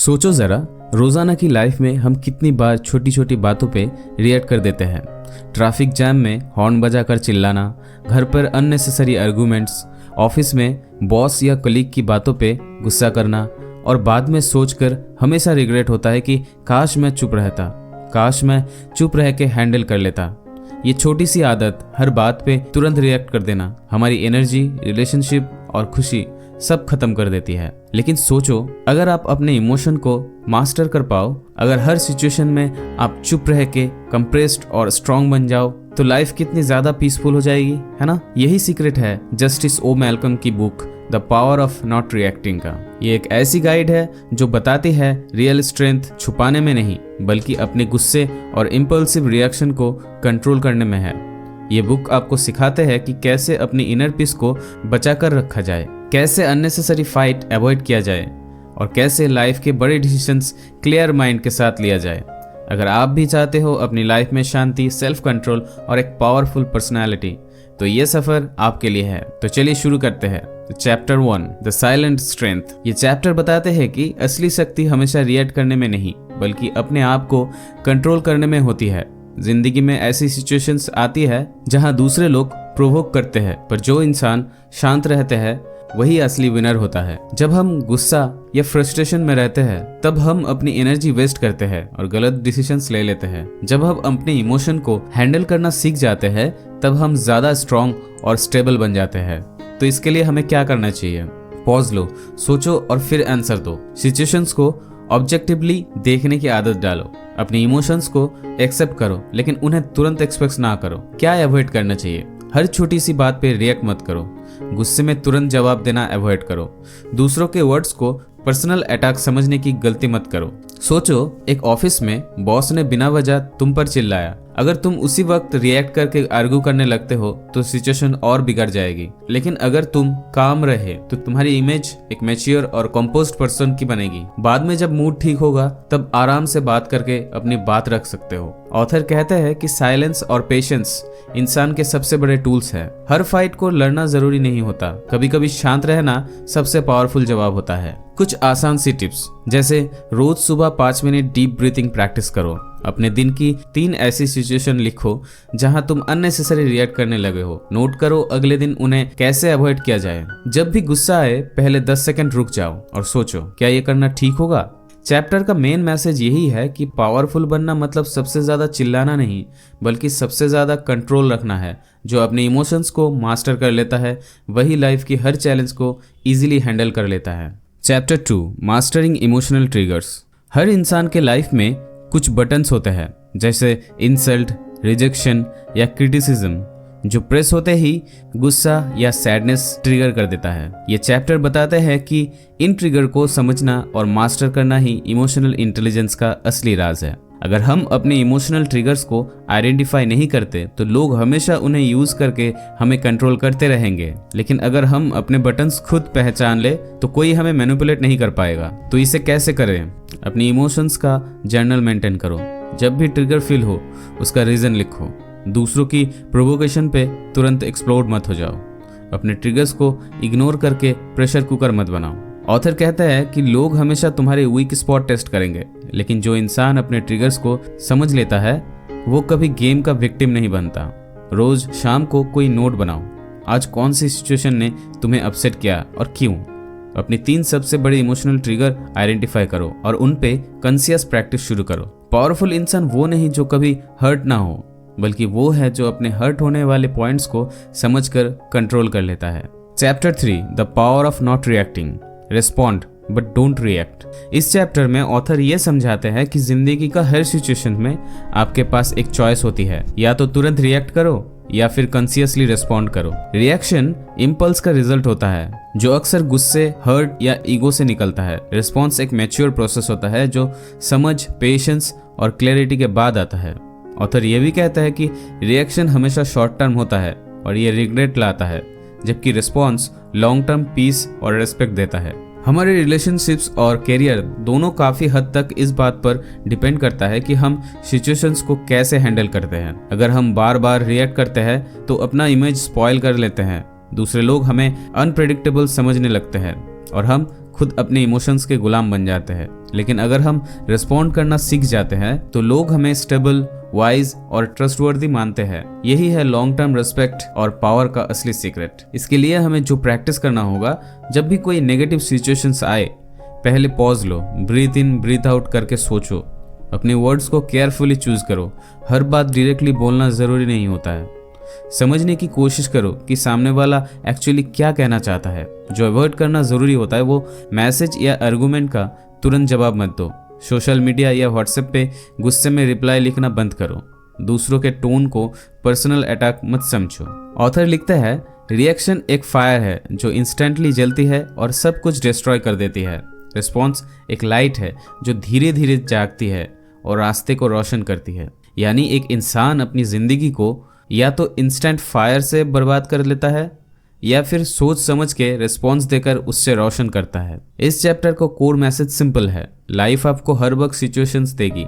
सोचो ज़रा, रोज़ाना की लाइफ में हम कितनी बार छोटी छोटी बातों पे रिएक्ट कर देते हैं। ट्रैफिक जैम में हॉर्न बजाकर चिल्लाना, घर पर अननेसेसरी आर्गुमेंट्स, ऑफिस में बॉस या कलीग की बातों पे गुस्सा करना और बाद में सोचकर हमेशा रिग्रेट होता है कि काश मैं चुप रह के हैंडल कर लेता। ये छोटी सी आदत, हर बात पे तुरंत रिएक्ट कर देना, हमारी एनर्जी, रिलेशनशिप और खुशी सब खत्म कर देती है। लेकिन सोचो, अगर आप अपने इमोशन को मास्टर कर पाओ, अगर हर सिचुएशन में आप चुप रह के कंप्रेस्ड और स्ट्रांग बन जाओ, तो लाइफ कितनी ज्यादा पीसफुल हो जाएगी, है ना। यही सीक्रेट है जस्टिस ओ मैल्कम की book the power of not reacting का। ये एक ऐसी गाइड है जो बताती है रियल स्ट्रेंथ छुपाने में नहीं, बल्कि अपने गुस्से और इम्पल्सिव रिएक्शन को कंट्रोल करने में है। ये बुक आपको सिखाते हैं कि कैसे अपनी इनर पीस को बचा कर रखा जाए, कैसे अननेसेसरी फाइट अवॉइड किया जाए और कैसे लाइफ के बड़े डिसीजंस क्लियर माइंड के साथ लिया जाए। अगर आप भी चाहते हो अपनी लाइफ में शांति, सेल्फ कंट्रोल और एक पावरफुल पर्सनालिटी, तो ये सफर आपके लिए है। तो चलिए शुरू करते हैं। Chapter 1, the silent strength. ये चैप्टर बताते हैं कि असली शक्ति हमेशा रिएक्ट करने में नहीं, बल्कि अपने आप को कंट्रोल करने में होती है। जिंदगी में ऐसी सिचुएशंस आती है जहां दूसरे लोग प्रोवोक करते हैं, पर जो इंसान शांत रहते हैं वही असली विनर होता है। जब हम गुस्सा या फ्रस्ट्रेशन में रहते हैं, तब हम अपनी एनर्जी वेस्ट करते हैं और गलत डिसीजंस ले लेते हैं। जब हम अपने इमोशन को हैंडल करना सीख जाते हैं, तब हम ज्यादा स्ट्रांग और स्टेबल बन जाते हैं। तो इसके लिए हमें क्या करना चाहिए? पॉज लो, सोचो और फिर आंसर दो। सिचुएशंस को ऑब्जेक्टिवली देखने की आदत डालो। अपने इमोशंस को एक्सेप्ट करो, लेकिन उन्हें तुरंत एक्सप्रेस ना करो। क्या अवॉइड करना चाहिए? हर छोटी सी बात पे रिएक्ट मत करो। गुस्से में तुरंत जवाब देना अवॉइड करो। दूसरों के वर्ड्स को पर्सनल अटैक समझने की गलती मत करो। सोचो, एक ऑफिस में बॉस ने बिना वजह तुम पर चिल्लाया। अगर तुम उसी वक्त रिएक्ट करके आर्ग्यू करने लगते हो तो सिचुएशन और बिगड़ जाएगी। लेकिन अगर तुम काम रहे तो तुम्हारी इमेज एक मैच्योर और कंपोज्ड पर्सन की बनेगी। बाद में जब मूड ठीक होगा, तब आराम से बात करके अपनी बात रख सकते हो। ऑथर कहते हैं कि साइलेंस और पेशेंस इंसान के सबसे बड़े टूल्स हैं। हर फाइट को लड़ना जरूरी नहीं होता, कभी कभी शांत रहना सबसे पावरफुल जवाब होता है। कुछ आसान सी टिप्स, जैसे रोज सुबह 5 मिनट डीप ब्रीथिंग प्रैक्टिस करो। अपने दिन की 3 ऐसी सिचुएशन लिखो जहां तुम अननेसेसरी रिएक्ट करने लगे हो। नोट करो अगले दिन उन्हें कैसे अवॉइड किया जाए। जब भी गुस्सा आए, पहले 10 सेकंड रुक जाओ और सोचो, क्या ये करना ठीक होगा? चैप्टर का मेन मैसेज यही है कि पावरफुल बनना मतलब सबसे ज्यादा चिल्लाना नहीं, बल्कि सबसे ज्यादा कंट्रोल रखना है। जो अपने इमोशंस को मास्टर कर लेता है, वही लाइफ की हर चैलेंज को इजीली हैंडल कर लेता है। Chapter 2, mastering emotional triggers. हर इंसान के लाइफ में कुछ बटन्स होते हैं, जैसे इंसल्ट, रिजेक्शन या क्रिटिसिज्म, जो प्रेस होते ही गुस्सा या सैडनेस ट्रिगर कर देता है। ये चैप्टर बताते हैं कि इन ट्रिगर को समझना और मास्टर करना ही इमोशनल इंटेलिजेंस का असली राज है। अगर हम अपने इमोशनल ट्रिगर्स को आइडेंटिफाई नहीं करते, तो लोग हमेशा उन्हें यूज करके हमें कंट्रोल करते रहेंगे। लेकिन अगर हम अपने बटन्स खुद पहचान ले, तो कोई हमें मैनिपुलेट नहीं कर पाएगा। तो इसे कैसे करें? अपनी इमोशंस का जर्नल मेंटेन करो। जब भी ट्रिगर फील हो, उसका रीजन लिखो। दूसरों की प्रोवोकेशन पे तुरंत एक्सप्लोड मत हो जाओ। अपने ट्रिगर्स को इग्नोर करके प्रेशर कुकर मत बनाओ। ऑथर कहता है कि लोग हमेशा तुम्हारे वीक स्पॉट टेस्ट करेंगे, लेकिन जो इंसान अपने ट्रिगर्स को समझ लेता है, वो कभी गेम का विक्टिम नहीं बनता। रोज शाम को कोई नोट बनाओ, आज कौन सी सिचुएशन ने तुम्हें अपसेट किया और क्यों। अपनी 3 सबसे बड़े इमोशनल ट्रिगर आइडेंटिफाई करो और उन पे कॉन्शियस प्रैक्टिस शुरू करो। पावरफुल इंसान वो नहीं जो कभी हर्ट ना हो, बल्कि वो है जो अपने हर्ट होने वाले पॉइंट्स को समझकर कंट्रोल कर लेता है। Chapter 3, the power of not reacting. Respond but don't react. इस चैप्टर में ऑथर ये समझाते हैं कि जिंदगी का हर सिचुएशन में आपके पास एक चॉइस होती है, या तो तुरंत रिएक्ट करो या फिर कॉन्शियसली रिस्पॉन्ड करो। रिएक्शन इम्पल्स का रिजल्ट होता है, जो अक्सर गुस्से, हर्ट या ईगो से निकलता है। रिस्पॉन्स एक मैच्योर प्रोसेस होता है, जो समझ, पेशेंस और क्लैरिटी के बाद आता है। ऑथर ये भी कहता है कि रिएक्शन हमेशा शॉर्ट टर्म होता है और ये रिग्रेट लाता है, जबकि रिस्पॉन्स लॉन्ग टर्म पीस और रेस्पेक्ट देता है। हमारे रिलेशनशिप्स और करियर दोनों काफ़ी हद तक इस बात पर डिपेंड करता है कि हम सिचुएशंस को कैसे हैंडल करते हैं। अगर हम बार बार रिएक्ट करते हैं तो अपना इमेज स्पॉइल कर लेते हैं, दूसरे लोग हमें अनप्रेडिक्टेबल समझने लगते हैं और हम खुद अपने इमोशंस के गुलाम बन जाते हैं। लेकिन अगर हम रिस्पॉन्ड करना सीख जाते हैं तो लोग हमें स्टेबल, वाइज और ट्रस्टवर्दी मानते हैं। यही है लॉन्ग टर्म रिस्पेक्ट और पावर का असली सीक्रेट। इसके लिए हमें जो प्रैक्टिस करना होगा, जब भी कोई नेगेटिव सिचुएशंस आए, पहले पॉज लो, ब्रीथ इन ब्रीथ आउट करके सोचो, अपने वर्ड्स को केयरफुली चूज करो। हर बात डायरेक्टली बोलना जरूरी नहीं होता है। समझने की कोशिश करो कि सामने वाला एक्चुअली क्या कहना चाहता है। जो अवॉइड करना जरूरी होता है वो मैसेज या आर्गुमेंट का तुरंत जवाब मत दो। सोशल मीडिया या व्हाट्सएप पे गुस्से में रिप्लाई लिखना बंद करो। दूसरों के टोन को पर्सनल अटैक मत समझो। ऑथर लिखता है, रिएक्शन एक फायर है जो इंस्टेंटली जलती है और सब कुछ डिस्ट्रॉय कर देती है। रिस्पॉन्स एक लाइट है जो धीरे धीरे जागती है और रास्ते को रोशन करती है। यानी एक इंसान अपनी जिंदगी को या तो इंस्टेंट फायर से बर्बाद कर लेता है या फिर सोच समझ के रिस्पॉन्स देकर उससे रोशन करता है। इस चैप्टर का कोर मैसेज सिंपल है, लाइफ आपको हर वक्त सिचुएशंस देगी,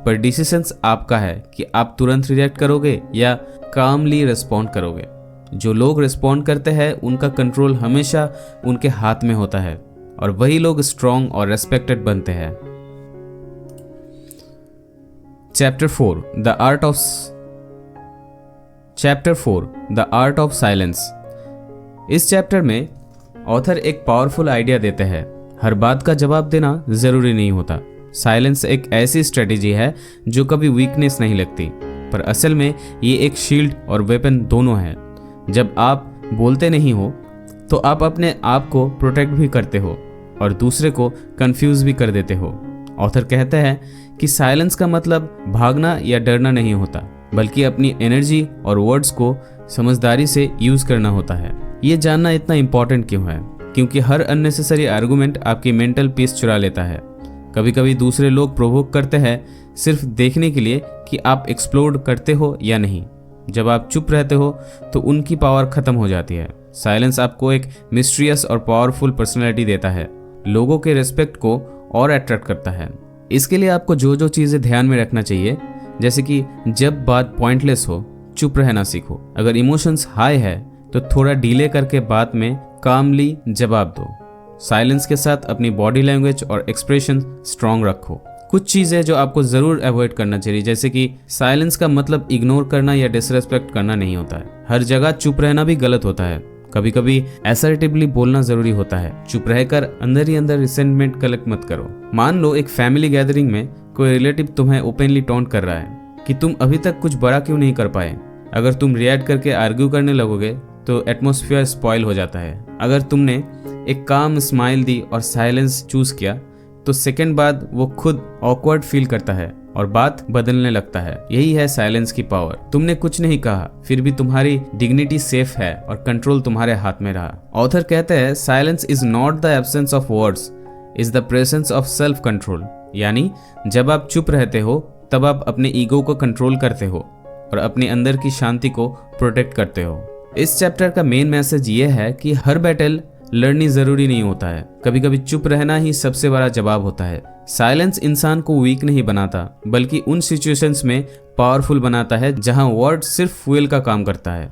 पर डिसीजंस आपका है कि आप तुरंत रिएक्ट करोगे या कामली रिस्पॉन्ड करोगे। जो लोग रिस्पॉन्ड करते हैं उनका कंट्रोल हमेशा उनके हाथ में होता है और वही लोग स्ट्रॉन्ग और रेस्पेक्टेड बनते हैं। Chapter 4 the art of silence. इस चैप्टर में ऑथर एक पावरफुल आइडिया देते हैं। हर बात का जवाब देना जरूरी नहीं होता। साइलेंस एक ऐसी स्ट्रेटेजी है जो कभी वीकनेस नहीं लगती, पर असल में ये एक शील्ड और वेपन दोनों है। जब आप बोलते नहीं हो तो आप अपने आप को प्रोटेक्ट भी करते हो और दूसरे को कंफ्यूज भी कर देते हो। ऑथर कहते हैं कि साइलेंस का मतलब भागना या डरना नहीं होता, बल्कि अपनी एनर्जी और वर्ड्स को समझदारी से यूज करना होता है। ये जानना इतना इंपॉर्टेंट क्यों है? क्योंकि हर अननेसेसरी आर्गुमेंट आपकी मेंटल पीस चुरा लेता है। कभी कभी दूसरे लोग प्रोवोक करते हैं सिर्फ देखने के लिए कि आप एक्सप्लोड करते हो या नहीं। जब आप चुप रहते हो तो उनकी पावर खत्म हो जाती है। साइलेंस आपको एक मिस्टीरियस और पावरफुल पर्सनैलिटी देता है, लोगों के रिस्पेक्ट को और अट्रैक्ट करता है। इसके लिए आपको जो जो चीज़ें ध्यान में रखना चाहिए, जैसे कि जब बात पॉइंटलेस हो, चुप रहना सीखो। अगर इमोशंस हाई है तो थोड़ा डीले करके बात में कामली जवाब दो। साइलेंस के साथ अपनी बॉडी लैंग्वेज और एक्सप्रेशन स्ट्रांग रखो। कुछ चीज़ें जो आपको ज़रूर अवॉइड करना चाहिए, जैसे कि साइलेंस का मतलब इग्नोर करना या डिसरेस्पेक्ट करना नहीं होता है। हर जगह चुप रहना भी गलत होता है। कभी कभी असर्टिवली बोलना जरूरी होता है। चुप रहकर अंदर ही अंदर रिसेंटमेंट कलेक्ट मत करो। मान लो एक फैमिली गैदरिंग में कोई रिलेटिव तुम्हें ओपनली टॉन्ट कर रहा है कि तुम अभी तक कुछ बड़ा क्यों नहीं कर पाए। अगर तुम रिएक्ट करके आर्ग्यू करने लगोगे तो एटमॉस्फेयर स्पॉइल हो जाता है। अगर तुमने एक काम स्माइल दी और साइलेंस चूज किया तो सेकंड बाद वो खुद ऑकवर्ड फील करता है और बात बदलने लगता है। यही है साइलेंस की पावर। तुमने कुछ नहीं कहा, फिर भी तुम्हारी डिग्निटी सेफ है और कंट्रोल तुम्हारे हाथ में रहा। ऑथर कहते हैं, silence is not the absence of words, is the presence of self control. यानी जब आप चुप रहते हो तब आप अपने ईगो को कंट्रोल करते हो और अपने अंदर की शांति को प्रोटेक्ट करते हो। इस चैप्टर का मेन मैसेज ये है कि हर बैटल लड़नी जरूरी नहीं होता है। कभी कभी चुप रहना ही सबसे बड़ा जवाब होता है। साइलेंस इंसान को वीक नहीं बनाता, बल्कि उन सिचुएशंस में पावरफुल बनाता है जहां वर्ड सिर्फ फ्यूल का काम करता है।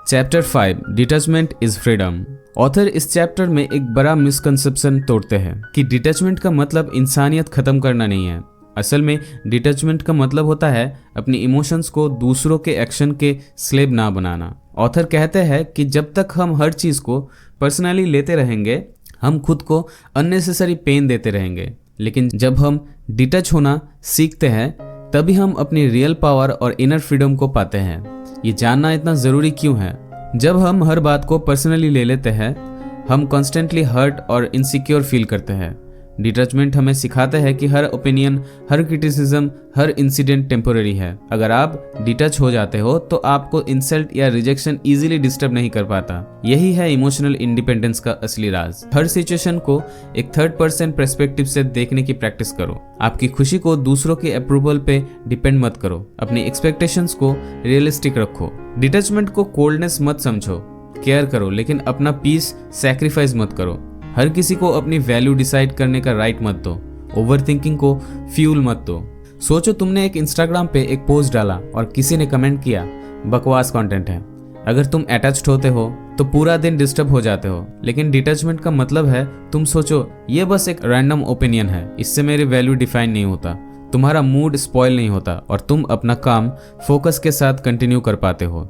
Chapter 5 detachment is freedom. Author इस चैप्टर में एक बड़ा मिसकंसेप्शन तोड़ते हैं कि डिटैचमेंट का मतलब इंसानियत खत्म करना नहीं है। असल में डिटैचमेंट का मतलब होता है अपनी इमोशंस को दूसरों के एक्शन के स्लेव ना बनाना। ऑथर कहते हैं कि जब तक हम हर चीज़ को पर्सनली लेते रहेंगे, हम खुद को अननेसेसरी पेन देते रहेंगे। लेकिन जब हम डिटैच होना सीखते हैं, तभी हम अपनी रियल पावर और इनर फ्रीडम को पाते हैं। ये जानना इतना ज़रूरी क्यों है? जब हम हर बात को पर्सनली ले लेते हैं, हम कॉन्स्टेंटली हर्ट और इनसिक्योर फील करते हैं। डिटैचमेंट हमें सिखाता है कि हर ओपिनियन, हर क्रिटिसिज्म, हर इंसिडेंट टेम्पोररी है। अगर आप डिटैच हो जाते हो तो आपको इंसल्ट या रिजेक्शन इजीली डिस्टर्ब नहीं कर पाता। यही है इमोशनल इंडिपेंडेंस का असली राज। हर सिचुएशन को एक थर्ड पर्सन पर्सपेक्टिव से देखने की प्रैक्टिस करो। आपकी खुशी को दूसरों के अप्रूवल पे डिपेंड मत करो। अपनी एक्सपेक्टेशंस को रियलिस्टिक रखो। डिटैचमेंट को कोल्डनेस मत समझो। केयर करो, लेकिन अपना पीस सैक्रिफाइस मत करो। हर किसी को अपनी वैल्यू डिसाइड करने का राइट मत दो। ओवर थिंकिंग को फ्यूल मत दो। सोचो तुमने एक इंस्टाग्राम पे एक पोस्ट डाला और किसी ने कमेंट किया, बकवास कंटेंट है। अगर तुम अटैच्ड होते हो तो पूरा दिन डिस्टर्ब हो जाते हो। लेकिन डिटैचमेंट का मतलब है तुम सोचो ये बस एक रैंडम ओपिनियन है, इससे मेरी वैल्यू डिफाइन नहीं होता, तुम्हारा मूड स्पॉइल नहीं होता और तुम अपना काम फोकस के साथ कंटिन्यू कर पाते हो।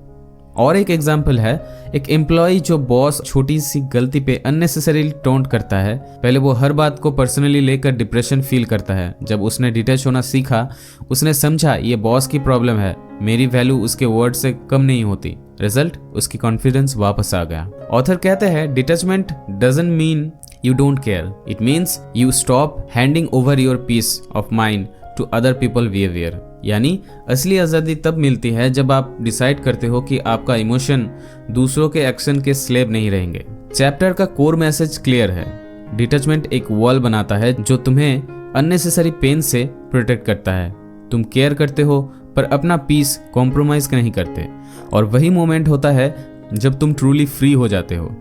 और एक एग्जाम्पल है, एक एम्प्लॉय जो बॉस छोटी सी गलती पे अननेसेसरीली टोंट करता है, पहले वो हर बात को पर्सनली लेकर डिप्रेशन फील करता है। जब उसने डिटैच होना सीखा, उसने समझा ये बॉस की प्रॉब्लम है, मेरी वैल्यू उसके वर्ड से कम नहीं होती। रिजल्ट, उसकी कॉन्फिडेंस वापस आ गया। ऑथर कहते हैं detachment doesn't mean you don't care, it means you stop handing over your peace of mind to other people behaviour. यानी असली आज़ादी तब मिलती है जब आप डिसाइड करते हो कि आपका इमोशन दूसरों के एक्शन के स्लेव नहीं रहेंगे। चैप्टर का कोर मैसेज क्लियर है, डिटैचमेंट एक वॉल बनाता है जो तुम्हें अननेसेसरी पेन से प्रोटेक्ट करता है। तुम केयर करते हो पर अपना पीस कॉम्प्रोमाइज नहीं करते, और वही मोमेंट होता है जब तुम ट्रूली फ्री हो जाते हो।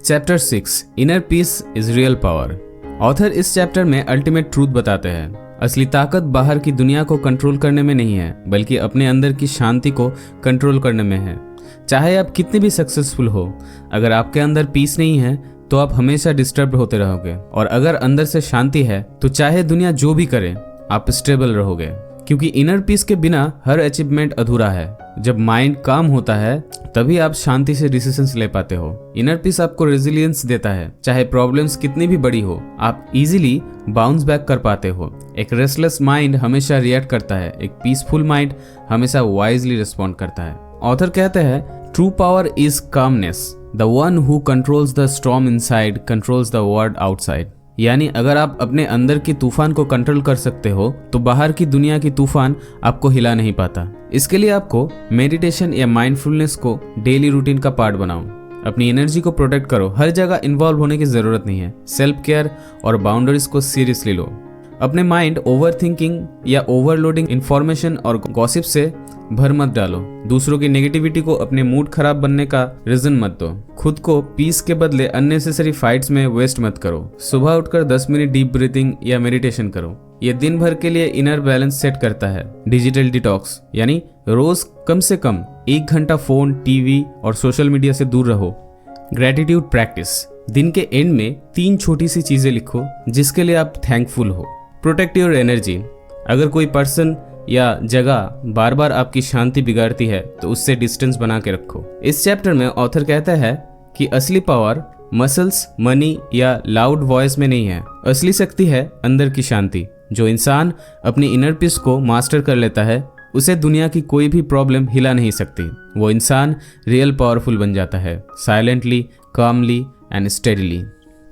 Chapter 6 inner peace is real power. Author इस चैप्टर में अल्टीमेट ट्रूथ बताते हैं, असली ताकत बाहर की दुनिया को कंट्रोल करने में नहीं है, बल्कि अपने अंदर की शांति को कंट्रोल करने में है। चाहे आप कितने भी सक्सेसफुल हो, अगर आपके अंदर पीस नहीं है तो आप हमेशा डिस्टर्ब होते रहोगे, और अगर अंदर से शांति है तो चाहे दुनिया जो भी करे आप स्टेबल रहोगे। क्योंकि इनर पीस के बिना हर अचीवमेंट अधूरा है। जब माइंड काम होता है तभी आप शांति से डिसीजंस ले पाते हो। इनर पीस आपको रेजिलियंस देता है, चाहे प्रॉब्लम्स कितनी भी बड़ी हो आप इजीली बाउंस बैक कर पाते हो। एक रेस्टलेस माइंड हमेशा रिएक्ट करता है, एक पीसफुल माइंड हमेशा वाइजली रिस्पॉन्ड करता है। ऑथर कहते हैं true power is calmness, the one who controls the storm inside controls the world outside. यानी अगर आप अपने अंदर की तूफान को कंट्रोल कर सकते हो तो बाहर की दुनिया की तूफान आपको हिला नहीं पाता। इसके लिए आपको मेडिटेशन या माइंडफुलनेस को डेली रूटीन का पार्ट बनाओ। अपनी एनर्जी को प्रोटेक्ट करो, हर जगह इन्वॉल्व होने की जरूरत नहीं है। सेल्फ केयर और बाउंड्रीज को सीरियसली लो। अपने माइंड ओवर थिंकिंग या ओवरलोडिंग इंफॉर्मेशन और गॉसिप से भर मत डालो। दूसरों की नेगेटिविटी को अपने मूड खराब बनने का रीजन मत दो। खुद को पीस के बदले अननेसेसरी फाइट्स में वेस्ट मत करो। सुबह उठकर 10 मिनट डीप ब्रीथिंग या मेडिटेशन करो, ये दिन भर के लिए इनर बैलेंस सेट करता है। डिजिटल डिटॉक्स यानी रोज कम से कम 1 घंटा फोन, टीवी और सोशल मीडिया से दूर रहो। ग्रेटिट्यूड प्रैक्टिस, दिन के एंड में 3 छोटी सी चीजें लिखो जिसके लिए आप थैंकफुल हो। प्रोटेक्ट योर एनर्जी, अगर कोई पर्सन या जगह बार बार आपकी शांति बिगाड़ती है तो उससे डिस्टेंस बना के रखो। इस चैप्टर में ऑथर कहता है कि असली पावर मसल्स, मनी या लाउड वॉइस में नहीं है। असली शक्ति है अंदर की शांति। जो इंसान अपनी इनर पीस को मास्टर कर लेता है उसे दुनिया की कोई भी प्रॉब्लम हिला नहीं सकती। वो इंसान रियल पावरफुल बन जाता है, साइलेंटली, कामली एंड स्टेडीली।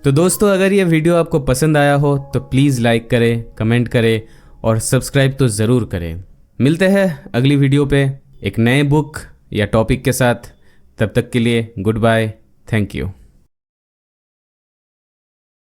तो दोस्तों, अगर ये वीडियो आपको पसंद आया हो तो प्लीज़ लाइक करें, कमेंट करें और सब्सक्राइब तो ज़रूर करें। मिलते हैं अगली वीडियो पे। एक नए बुक या टॉपिक के साथ। तब तक के लिए गुड बाय, थैंक यू।